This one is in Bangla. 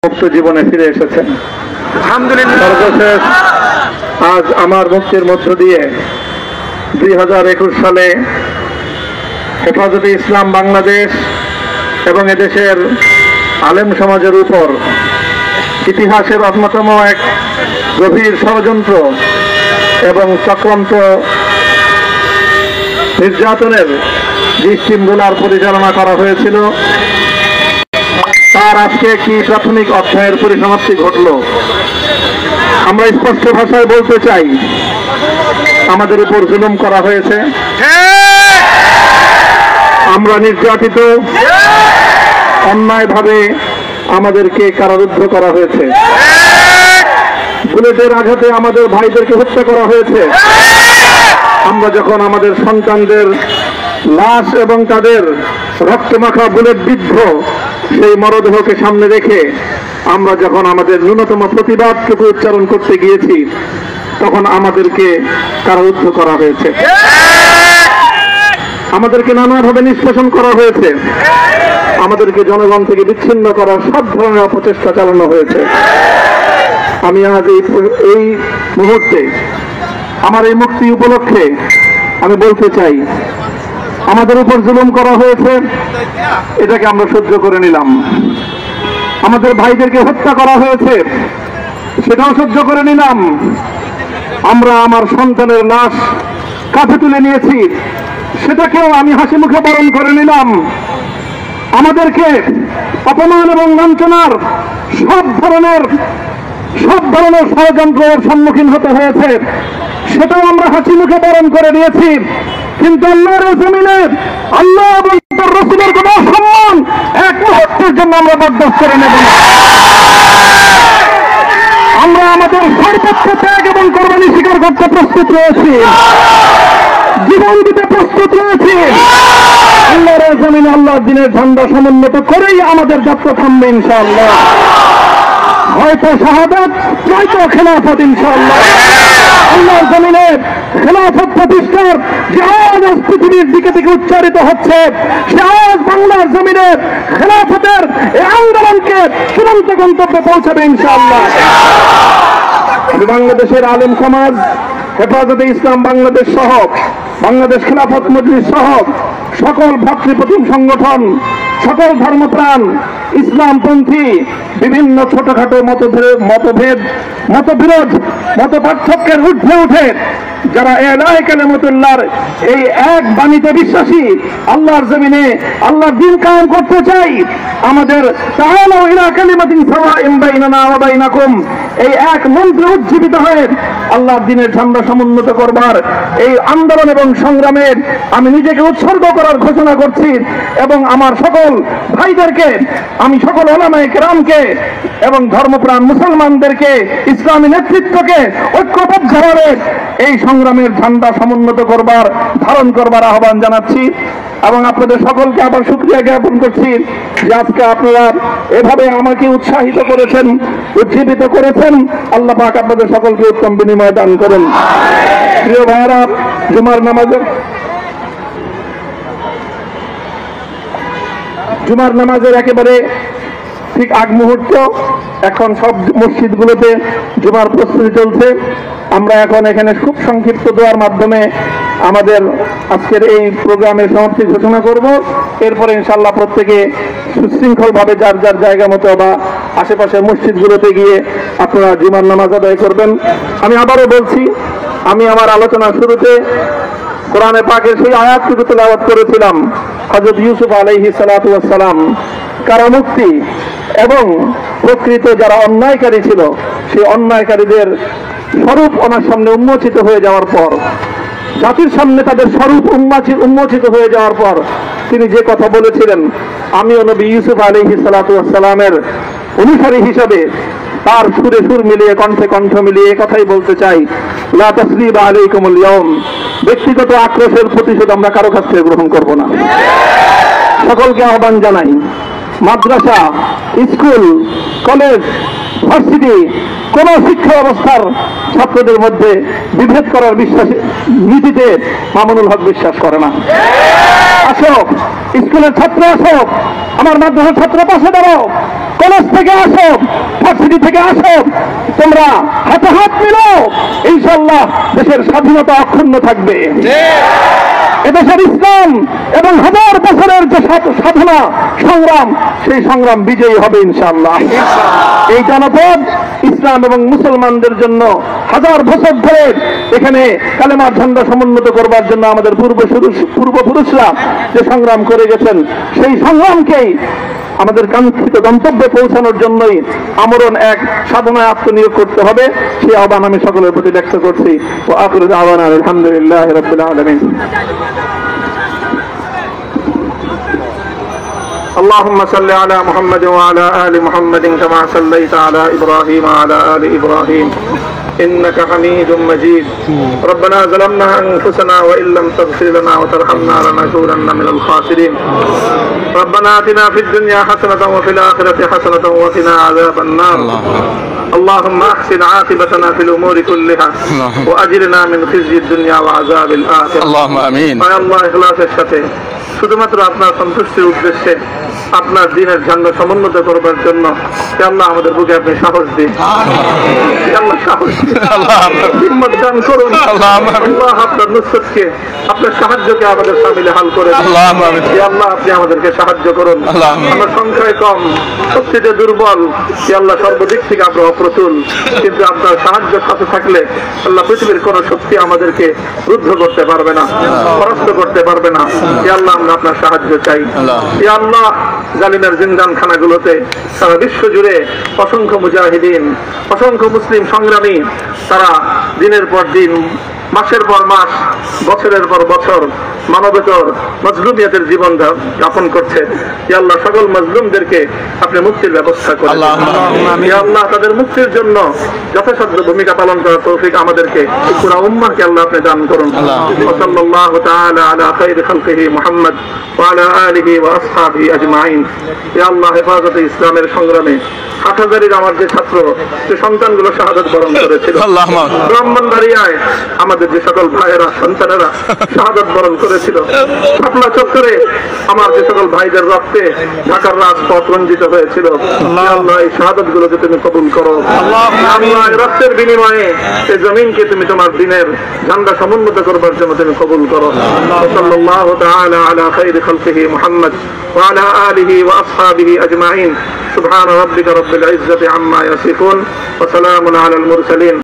মুক্ত জীবনে ফিরে এসেছেন। সর্বশেষ আজ আমার মুক্তির মধ্য দিয়ে 2021 সালে হেফাজতে ইসলাম বাংলাদেশ এবং এদেশের আলেম সমাজের উপর ইতিহাসের অন্যতম এক গভীর ষড়যন্ত্র এবং চক্রান্ত নির্যাতনের যে শৃঙ্খলার পরিচালনা করা হয়েছিল, তার আজকে একটি প্রাথমিক অধ্যায়ের পরিসমাপ্তি ঘটল। আমরা স্পষ্ট ভাষায় বলতে চাই, আমাদের উপর জুলুম করা হয়েছে, আমরা নির্যাতিত, অন্যায়ভাবে আমাদেরকে কারারুদ্ধ করা হয়েছে, বুলেটের আঘাতে আমাদের ভাইদেরকে হত্যা করা হয়েছে। আমরা যখন আমাদের সন্তানদের লাশ এবং তাদের রক্তমাখা বুলেট বিদ্ধ সেই মরদেহকে সামনে রেখে আমরা যখন আমাদের ন্যূনতম প্রতিবাদটুকু উচ্চারণ করতে গিয়েছি, তখন আমাদেরকে কারারুদ্ধ করা হয়েছে, আমাদেরকে নানাভাবে নিষ্পেষণ করা হয়েছে, আমাদেরকে জনগণ থেকে বিচ্ছিন্ন করার সব ধরনের অপচেষ্টা চালানো হয়েছে। আমি আজ এই মুহূর্তে আমার এই মুক্তি উপলক্ষে আমি বলতে চাই, আমাদের উপর জুলুম করা হয়েছে, এটাকে আমরা সহ্য করে নিলাম। আমাদের ভাইদেরকে হত্যা করা হয়েছে, সেটাও সহ্য করে নিলাম। আমরা আমার সন্তানের লাশ কাঁধে তুলে নিয়েছি, সেটাকেও আমি হাসি মুখে বরণ করে নিলাম। আমাদেরকে অপমান এবং লাঞ্ছনার সব ধরনের ষড়যন্ত্রের সম্মুখীন হতে হয়েছে, সেটাও আমরা হাসি মুখে বরণ করে নিয়েছি। কিন্তু আল্লাহর জমিনে আল্লাহ এবং তার রাসূলের কোন সম্মান এক মুহূর্তের জন্য আমরা বরদাস্ত করে নেব না। আমরা আমাদের সর্বোচ্চ ত্যাগ এবং কোরবানি স্বীকার করতে প্রস্তুত রয়েছি, জীবন দিতে প্রস্তুত রয়েছি। আল্লাহর জমিনে আল্লাহর দ্বীনের ঝান্ডা সমুন্নত করেই আমাদের যাত্রা থামবে ইনশাআল্লাহ। হয়তো শাহাদাত, নয়তো খেলাফত ইনশাআল্লাহ। আল্লাহর জমিনে খেলাফত প্রতিষ্ঠার যে আওয়াজ পৃথিবীর দিকে থেকে উচ্চারিত হচ্ছে, সে আওয়াজ বাংলার জমিনে খেলাফতের এই আন্দোলনকে চূড়ান্ত গন্তব্যে পৌঁছাবে ইনশাআল্লাহ। বাংলাদেশের আলেম সমাজ, হেফাজতে ইসলাম বাংলাদেশ সহ বাংলাদেশ খেলাফত মজলিস সহ সকল ভাতৃপ্রতিম সংগঠন, সকল ধর্মপ্রাণ, ইসলামপন্থী বিভিন্ন ছোটখাটো মতভেদ, মতবিরোধ, মত পার্থক্যের ঊর্ধ্বে উঠে যারা এলাহে কালিমাতুল্লাহর এই এক বাণীতে বিশ্বাসী, আল্লাহর জমিনে আল্লাহর দ্বীন কায়েম করতে চাই, আমাদের তাআলা ইলা কালিমাতিন সাওয়াইন বাইনানা ওয়া বাইনাকুম এই এক মন্ত্রে উজ্জীবিত হয়ে আল্লাহর দ্বীনের ঝান্ডা সমুন্নত করবার এই আন্দোলন এবং সংগ্রামে আমি নিজেকে উৎসর্গ করার ঘোষণা করছি। এবং আমার সকল ভাইদেরকে, আমি সকল উলামায়ে কেরামকে এবং ধর্মপ্রাণ মুসলমানদেরকে, ইসলামী নেতৃত্বকে ঐক্যবদ্ধভাবে এই সংগ্রামের ঝান্ডা সমুন্নত করবার, ধারণ করবার আহ্বান জানাচ্ছি। এবং আপনাদের সকলকে আবার শুকরিয়া জ্ঞাপন করছি যে আজকে আপনারা এভাবে আমাকে উৎসাহিত করেছেন, উজ্জীবিত করেছেন। আল্লাহ পাক আপনাদের সকলকে উত্তম বিনিময় দান করেন। প্রিয় ভাইয়েরা, জুমার নামাজের একেবারে ঠিক আগ মুহূর্ত, এখন সব মসজিদগুলোতে জুমার প্রস্তুতি চলছে। আমরা এখন এখানে খুব সংক্ষিপ্ত দোয়ার মাধ্যমে আমাদের আজকের এই প্রোগ্রামের সমাপ্তি ঘোষণা করব। এরপরে ইনশাআল্লাহ প্রত্যেকে সুশৃঙ্খলভাবে যার যার জায়গা মতো বা আশেপাশের মসজিদগুলোতে গিয়ে আপনারা জুমার নামাজ আদায় করবেন। আমি আবারও বলছি, আমি আমার আলোচনার শুরুতে কোরআনে পাকের সেই আয়াতটুকু তেলাওয়াত করেছিলাম, হযরত ইউসুফ আলাইহিস সালাতু ওয়াস সালাম কারামুক্তি এবং প্রকৃত যারা অন্যায়কারী ছিল, সেই অন্যায়কারীদের স্বরূপ ওনার সামনে উন্মোচিত হয়ে যাওয়ার পর, জাতির সামনে তাদের স্বরূপ উন্মোচিত হয়ে যাওয়ার পর তিনি যে কথা বলেছিলেন, আমিও নবী ইউসুফ আলাইহিস সালাতু ওয়াস সালামের অনুসারী হিসাবে তার সুরে সুর মিলিয়ে, কণ্ঠে কণ্ঠ মিলিয়ে কথাই বলতে চাই, লা তাসরিবা আলাইকুমুল ইয়াউম। ব্যক্তিগত আক্রোশের প্রতিশোধ আমরা কারো কাছ থেকে গ্রহণ করব না। সকলকে আহ্বান জানাই, মাদ্রাসা, স্কুল, কলেজ, ভার্সিটি কোন শিক্ষা ব্যবস্থার ছাত্রদের মধ্যে বিভেদ করার নীতিতে মামুনুল হক বিশ্বাস করে না। আসো, স্কুলের ছাত্র আসো, আমার মাদ্রাসার ছাত্র পাশে দাঁড়াও, কলেজ থেকে আসো, ভার্সিটি থেকে আসো, তোমরা হাতে হাত মিলো, ইনশাআল্লাহ দেশের স্বাধীনতা অক্ষুণ্ণ থাকবে। এদেশের ইসলাম এবং হাজার বছরের যে সাধনা সংগ্রাম, সেই সংগ্রাম বিজয়ী হবে ইনশাআল্লাহ। এই জনপদ ইসলাম এবং মুসলমানদের জন্য হাজার বছর ধরে এখানে কালেমার ঝান্ডা সমুন্নত করবার জন্য আমাদের পূর্বপুরুষরা যে সংগ্রাম করে গেছেন, সেই সংগ্রামকেই আমাদের কাঙ্ক্ষিত গন্তব্যে পৌঁছানোর জন্যই আমরণ এক সাধনায় আত্মনিয়োগ করতে হবে। সেই আহ্বান আমি সকলের প্রতি ব্যক্ত করছি। ওয়া আখিরু দাওয়ানা আলহামদুলিল্লাহি রাব্বিল আলামিন। اللهم صل على محمد وعلى آل محمد كما صليت على إبراهيم وعلى آل إبراهيم إنك حميد مجيد. ربنا ظلمنا أنفسنا وإن لم تغفر لنا وترحمنا لنكونن من الخاسرين. ربنا آتنا في الدنيا حسنة وفي الآخرة حسنة وقنا عذاب النار. اللهم أحسن عاقبتنا في الأمور كلها وأجرنا من خزي الدنيا وعذاب الآخرة. اللهم آمين. يا الله إخلاصের সাথে শুধুমাত্র আপনার সন্তুষ্টির উদ্দেশ্যে আপনার দ্বীনের ঝান্ডা সমুন্নত করবার জন্য আল্লাহ আমাদের বুকে আপনি সাহস দিন, আল্লাহ সাহস দিন, হিম্মত দান করুন। আল্লাহ আপনার নুসরতকে, আপনার সাহায্যকে আমাদের সামিলে হাল করে দিন। আল্লাহ আপনি আমাদেরকে সাহায্য করুন। আমরা সংখ্যায় কম, শক্তিতে দুর্বল, আল্লাহ সর্বদিক থেকে আমরা অপ্রতুল, কিন্তু আপনার সাহায্য সাথে থাকলে আল্লাহ পৃথিবীর কোন শক্তি আমাদেরকে রুদ্ধ করতে পারবে না, পরাস্ত করতে পারবে না। আল্লাহ আমরা আপনার সাহায্য চাই। আল্লাহ জালিমের জিন্দানখানাগুলোতে সারা বিশ্ব জুড়ে অসংখ্য মুজাহিদিন, অসংখ্য মুসলিম সংগ্রামী, তারা দিনের পর দিন, মাসের পর মাস, বছরের পর বছর মানবেতর মজলুমিয়াতের জীবন যাপন করছে। ইয়া আল্লাহ সকল মজলুমদেরকে আপনি মুক্তির ব্যবস্থা করেন। ইয়া আল্লাহ তাদের মুক্তির জন্য যথাসাধ্য ভূমিকা পালন করার তৌফিক আমাদেরকে, পুরা উম্মাহকে আল্লাহ আপনি দান করুন। সাল্লাল্লাহু তাআলা আলা খায়রি খালকিহি মুহাম্মদ ওয়া আলা আলিহি ওয়া আসহাবিহি আজমাইন। ইয়া আল্লাহ হেফাজতে ইসলামের সংগ্রামে হাটহাজারীর আমার যে ছাত্র, যে সন্তানগুলো শাহাদাত বরণ করেছিল, ব্রাহ্মণবাড়িয়ায় আমাদের যে সকল ভাইয়েরা, সন্তানেরা শাহাদাত বরণ করেছিল, শাপলা চত্বরে আমার যে সকল ভাইদের রক্তে ঢাকার রাজপথ রঞ্জিত হয়েছিল, আল্লাহ এই শাহাদাত গুলোকে তুমি কবুল করো। আল্লাহ এই রক্তের বিনিময়ে এই জমিনকে তুমি তোমার দ্বীনের ঝান্ডা সমুন্নত করবার জন্য তুমি কবুল করো। সাল্লাল্লাহু তাআলা আলা খায়রি খালকিহি মুহাম্মদ ওয়া আলা আলিহি ওয়া আসহাবিহি আজমাইন। সুবহান রাব্বিকা রাব্বিল ইজ্জাতি আম্মা ইয়াসিফুন ওয়া সালামুন আলাল মুরসালিন।